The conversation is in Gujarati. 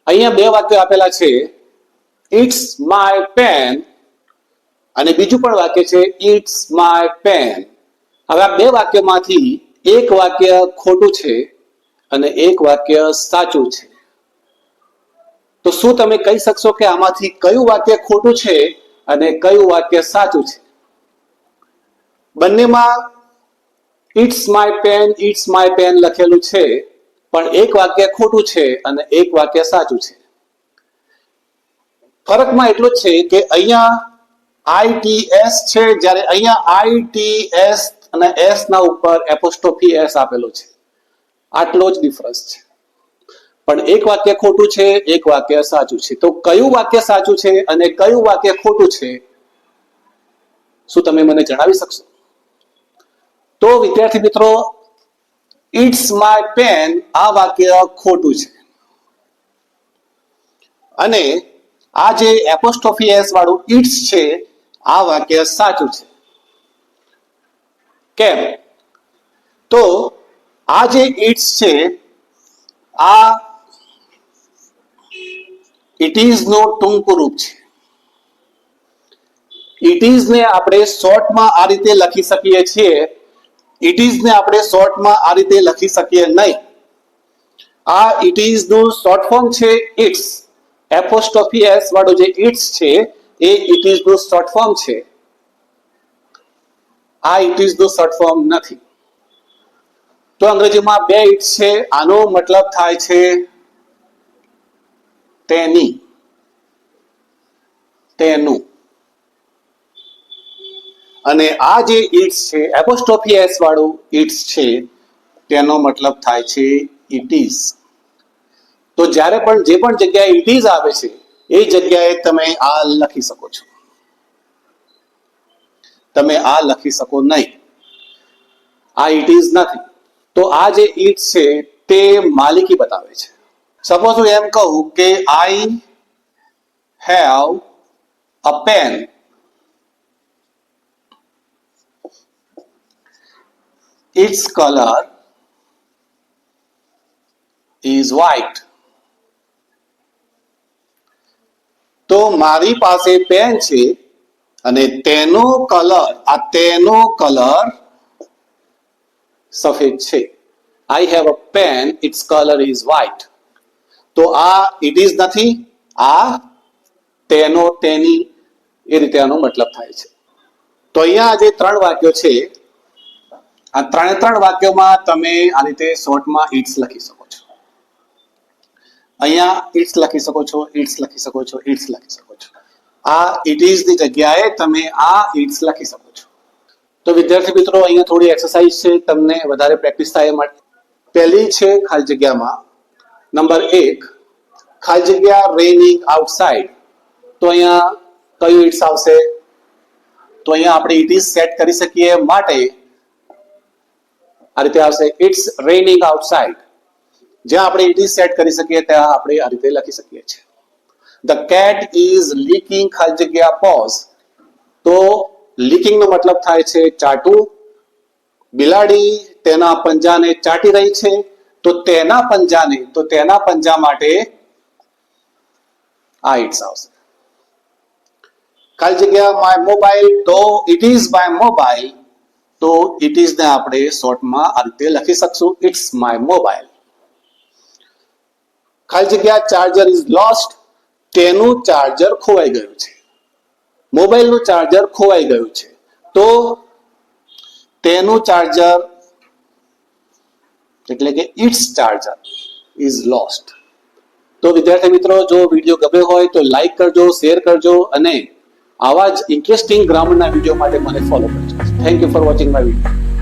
અહીંયા બે વાક્યો આપેલા છે, ઇટ્સ માય પેન અને બીજું પણ વાક્ય છે ઇટ્સ માય પેન. હવે આ બે વાક્યમાંથી એક વાક્ય ખોટું છે અને એક વાક્ય સાચું છે. તો શું તમે કહી શકશો કે આમાંથી કયું વાક્ય ખોટું છે અને કયું વાક્ય સાચું છે? બંનેમાં ઇટ્સ માય પેન લખેલું છે, પણ એક વાક્ય ખોટું છે અને એક વાક્ય સાચું છે. ફરકમાં એટલું જ છે કે અહીંયા ITS છે, જ્યારે અહીંયા ITS અને S ના ઉપર એપોસ્ટ્રોફી S આપેલો છે. આટલો જ ડિફરન્સ છે. પણ એક વાક્ય ખોટું છે, એક વાક્ય સાચું છે. તો કયું વાક્ય સાચું છે અને કયું વાક્ય ખોટું છે, શું તમે મને જણાવી શકશો? તો વિદ્યાર્થી મિત્રો, ઇટ્સ માય પેન આ વાક્ય ખોટું છે અને આ જે એપોસ્ટ્રોફી S વાળું ઇટ્સ છે આ વાક્ય સાચું છે. કેમ? તો આ જે ઇટ્સ છે આ ઇટ ઇઝ નો ટૂંકું રૂપ છે. ઇટ ઇઝ ને આપણે શોર્ટમાં આ રીતે લખી શકીએ છીએ. ઇટ ઇઝ ને આપણે શોર્ટમાં આ રીતે લખી શકીએ નહીં. આ ઇટ ઇઝ નું શોર્ટ ફોર્મ છે ઇટ્સ. એપોસ્ટ્રોફી S વાળું જે ઇટ્સ છે એ ઇટ ઇઝ નું શોર્ટ ફોર્મ છે. આ ઇટ ઇઝ નું શોર્ટ ફોર્મ નથી. તો અંગ્રેજીમાં બે ઇટ્સ છે, આનો મતલબ થાય છે તેની, તેનું. અને આ જે ઇટ્સ છે એપોસ્ટ્રોફી S વાળું ઇટ્સ છે તેનો મતલબ થાય છે ઇટ ઇઝ. તો જ્યારે પણ જે પણ જગ્યાએ ઇટ ઇઝ આવે છે એ જગ્યાએ તમે આ લખી શકો છો. તમે આ લખી શકો નહીં. આ ઇટ ઇઝ નથી. તો આ જે ઇટ્સ છે તે માલિકી બતાવે છે. સપોઝ હું એમ કહું કે I have a pen. Its color is white. તો મારી પાસે પેન છે અને તેનો કલર સફેદ છે. I have a pen, its color is white. તો આ it is નથી, આ તેનો, તેની, એ રીતે આનો મતલબ થાય છે. તો અહીંયા જે ત્રણ વાક્યો છે આ ત્રણ વાક્યોમાં તમે આ રીતે શોર્ટમાં ઇટ્સ લખી શકો છો. અહીંયા ઇટ્સ લખી શકો છો, ઇટ્સ લખી શકો છો, ઇટ્સ લખી શકો છો. આ ઇટ ઇઝ ની જગ્યાએ તમે આ ઇટ્સ લખી શકો છો. તો વિદ્યાર્થી મિત્રો, અહીંયા થોડી એક્સરસાઇઝ છે તમને વધારે પ્રેક્ટિસ થાય એ માટે. પહેલી છે ખાલી જગ્યામાં નંબર 1, ખાલી જગ્યા રેનિંગ આઉટસાઇડ. તો અહીંયા કયું ઇટ્સ આવશે? તો અહીંયા આપણે ઇટ ઇઝ સેટ કરી શકીએ માટે આ રીતે આવશે ઇટ્સ રેનિંગ આઉટસાઇડ. જ્યાં આપણે ઇટ ઇઝ સેટ કરી શકીએ ત્યાં આપણે આ રીતે લખી શકીએ છીએ. ધ કેટ ઇઝ લીકિંગ ખાલી જગ્યા પોઝ. તો લીકિંગ નો મતલબ થાય છે ચાટવું. બિલાડી તેના પંજાને ચાટી રહી છે. તો તેના પંજા માટે આ ઇટ્સ આવશે. ખાલી જગ્યા માય મોબાઈલ. તો ઇટ ઇઝ માય મોબાઈલ. તો ઇટ ઇઝ ને આપણે શોર્ટમાં આ રીતે લખી શકશું, ઇટ્સ માય મોબાઈલ. ખાલી જગ્યા ચાર્જર ઇઝ લોસ્ટ. તેનું ચાર્જર ખોવાઈ ગયું છે. મોબાઈલનું ચાર્જર ખોવાઈ ગયું છે. તો તેનું ચાર્જર એટલે કે ઇટ્સ ચાર્જર ઇઝ લોસ્ટ. તો વિદ્યાર્થી મિત્રો, જો વિડીયો ગમ્યો હોય તો લાઈક કરજો, શેર કરજો અને આવા જ ઇન્ટરેસ્ટિંગ ગ્રામરના વિડીયો માટે મને ફોલો કરજો. Thank you for watching my video.